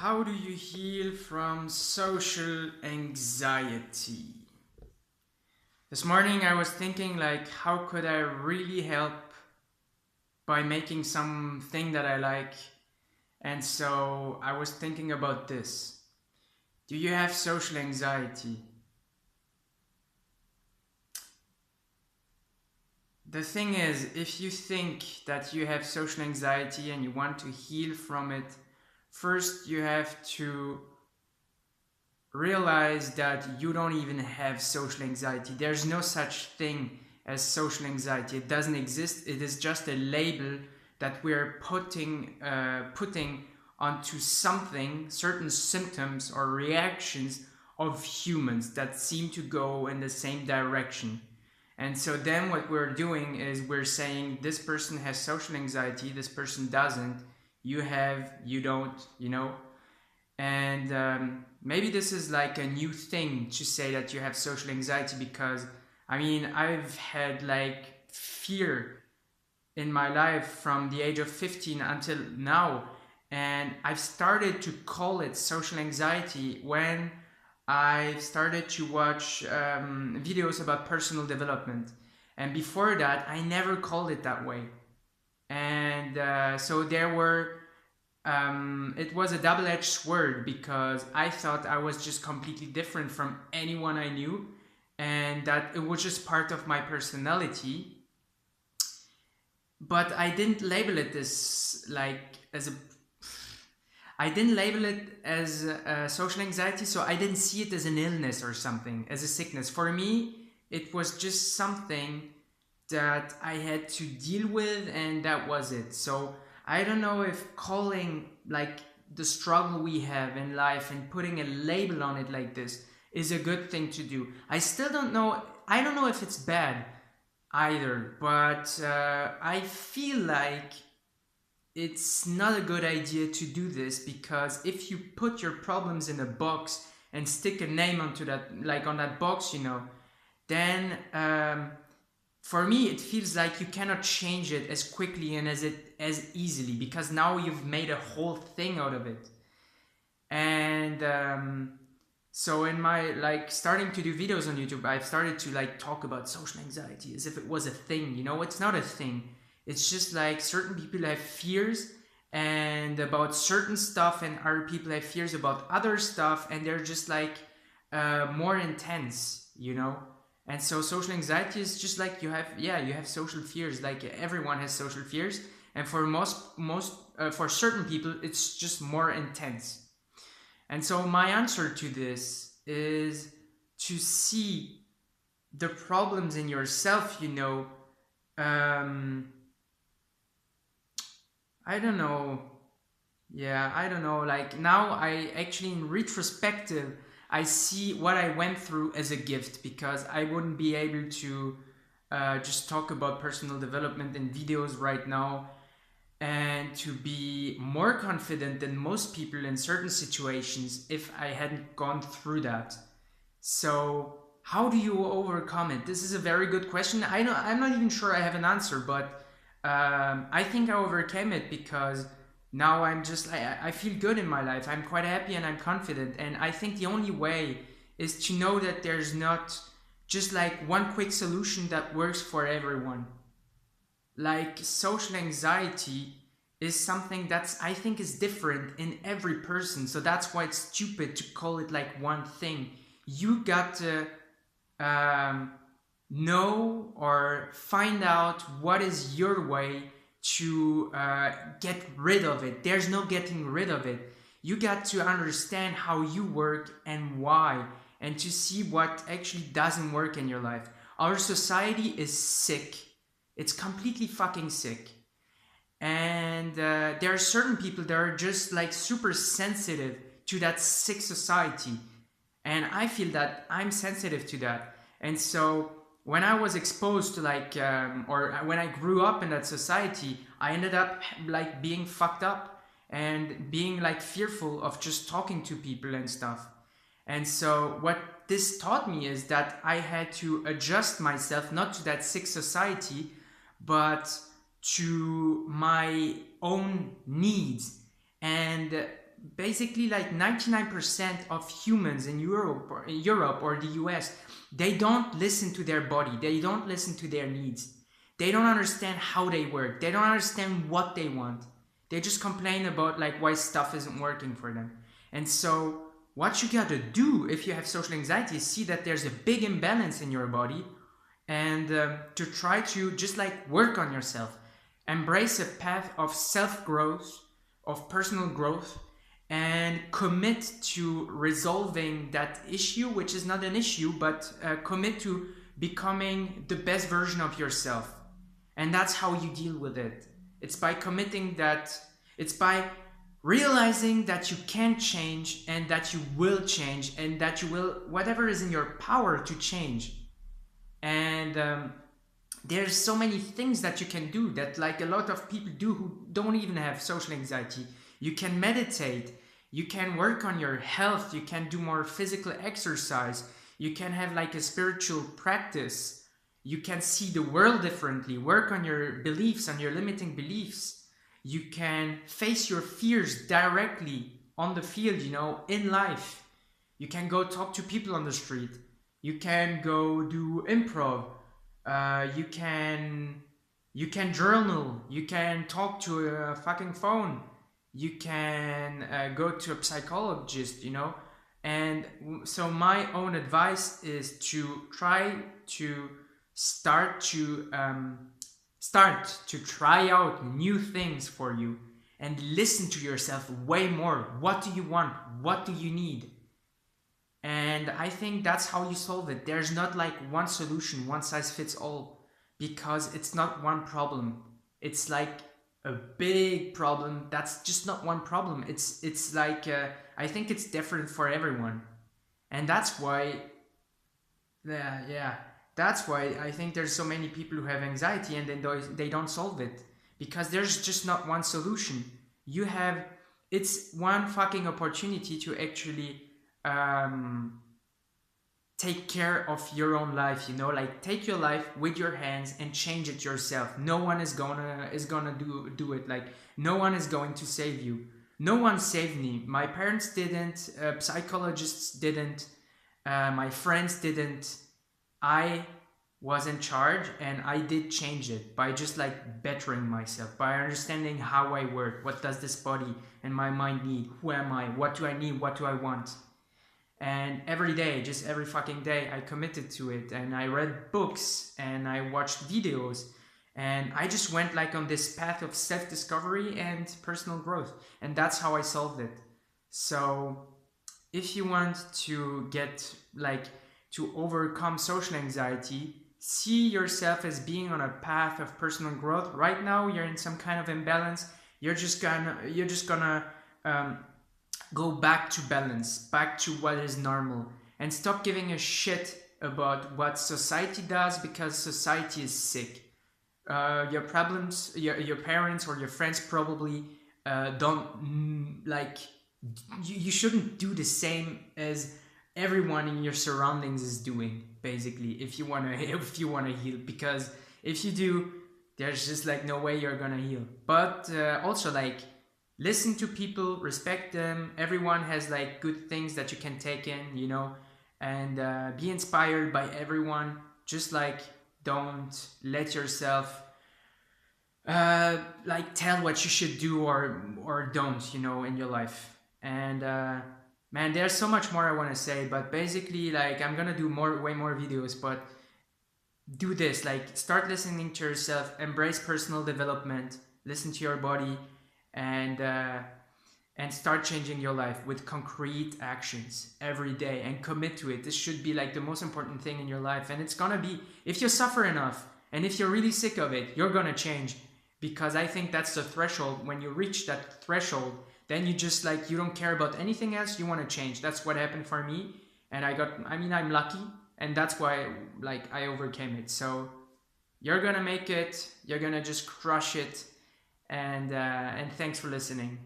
How do you heal from social anxiety? This morning I was thinking like how could I really help by making something that I like, and so I was thinking about this. Do you have social anxiety? The thing is, if you think that you have social anxiety and you want to heal from it, first you have to realize that you don't even have social anxiety. There's no such thing as social anxiety. It doesn't exist. It is just a label that we're putting onto something, certain symptoms or reactions of humans that seem to go in the same direction. And so then what we're doing is we're saying this person has social anxiety, this person doesn't, you have, you don't, and maybe this is like a new thing to say that you have social anxiety, because I mean, I've had like fear in my life from the age of 15 until now, and I've started to call it social anxiety when I started to watch videos about personal development. And before that, I never called it that way. And so there were it was a double-edged sword, because I thought I was just completely different from anyone I knew, and that it was just part of my personality. But I didn't label it as like as a I didn't label it as social anxiety, so I didn't see it as an illness or something, as a sickness. For me, it was just something that I had to deal with, and that was it. So I don't know if calling like the struggle we have in life and putting a label on it like this is a good thing to do. I still don't know. I don't know if it's bad either, but I feel like it's not a good idea to do this, because if you put your problems in a box and stick a name onto that, like on that box, then for me it feels like you cannot change it as quickly and as easily, because now you've made a whole thing out of it. And so in my like starting to do videos on YouTube, I've started to like talk about social anxiety as if it was a thing. It's not a thing. It's just like certain people have fears and about certain stuff, and other people have fears about other stuff, and they're just like more intense. And so social anxiety is just like you have social fears. Like everyone has social fears, and for for certain people it's just more intense. And so my answer to this is to see the problems in yourself. I don't know. Yeah, I don't know. Like now, I actually, in retrospective, I see what I went through as a gift, because I wouldn't be able to just talk about personal development in videos right now and to be more confident than most people in certain situations if I hadn't gone through that. So, how do you overcome it? This is a very good question. I'm not even sure I have an answer, but I think I overcame it, because now I feel good in my life. I'm quite happy and I'm confident. And I think the only way is to know that there's not just like one quick solution that works for everyone. Like social anxiety is something that's, I think, is different in every person. So that's why it's stupid to call it like one thing. You got to um, know or find out what is your way to get rid of it. There's no getting rid of it. You got to understand how you work and why, and to see what actually doesn't work in your life. Our society is sick. It's completely fucking sick. And there are certain people that are just like super sensitive to that sick society. And I feel that I'm sensitive to that. And so when I was exposed to or when I grew up in that society, I ended up like being fucked up and being like fearful of just talking to people and stuff. And so what this taught me is that I had to adjust myself not to that sick society, but to my own needs. And basically like 99% of humans in Europe or the US, they don't listen to their body. They don't listen to their needs. They don't understand how they work. They don't understand what they want. They just complain about like why stuff isn't working for them. And so what you gotta do if you have social anxiety is see that there's a big imbalance in your body, and to try to just like work on yourself, embrace a path of self-growth, of personal growth, and commit to resolving that issue, which is not an issue, but commit to becoming the best version of yourself. And that's how you deal with it. It's by committing that, it's by realizing that you can change and that you will change and that you will, whatever is in your power to change. And there's so many things that you can do that like a lot of people do who don't even have social anxiety. You can meditate, you can work on your health, you can do more physical exercise, you can have like a spiritual practice, you can see the world differently, work on your beliefs, on your limiting beliefs. You can face your fears directly on the field, you know, in life. You can go talk to people on the street. You can go do improv. You can journal. You can talk to a fucking phone. You can go to a psychologist, you know. And so my own advice is to try to start to try out new things for you and listen to yourself way more. What do you want? What do you need? And I think that's how you solve it. There's not like one solution, one size fits all, because it's not one problem. It's like a big problem. That's just not one problem. It's like I think it's different for everyone, and that's why. Yeah. That's why I think there's so many people who have anxiety and they don't solve it, because there's just not one solution. It's one fucking opportunity to actually take care of your own life, you know, like take your life with your hands and change it yourself. No one is gonna do it. Like no one is going to save you. No one saved me. My parents didn't, psychologists didn't, my friends didn't. I was in charge and I did change it by just like bettering myself, by understanding how I work, what does this body and my mind need, who am I, what do I need, what do I want. And every day, just every fucking day, I committed to it, and I read books and I watched videos, and I just went like on this path of self-discovery and personal growth, and that's how I solved it. So if you want to get like to overcome social anxiety, see yourself as being on a path of personal growth. Right now you're in some kind of imbalance. You're just gonna go back to balance, back to what is normal, and stop giving a shit about what society does, because society is sick. Your problems, your parents or your friends probably don't like. You shouldn't do the same as everyone in your surroundings is doing, basically, if you wanna heal, because if you do, there's just like no way you're gonna heal. But also like listen to people, respect them. Everyone has like good things that you can take in, you know, and be inspired by everyone. Just like don't let yourself like tell what you should do or don't, you know, in your life. And man, there's so much more I want to say, but basically like I'm gonna do way more videos. But do this, like start listening to yourself, embrace personal development, listen to your body, and start changing your life with concrete actions every day, and commit to it. This should be like the most important thing in your life, and it's gonna be, if you suffer enough and if you're really sick of it, you're gonna change, because I think that's the threshold. When you reach that threshold, then you just like, you don't care about anything else, you want to change. That's what happened for me, and I'm lucky, and that's why like I overcame it. So you're gonna make it, you're gonna just crush it, and thanks for listening.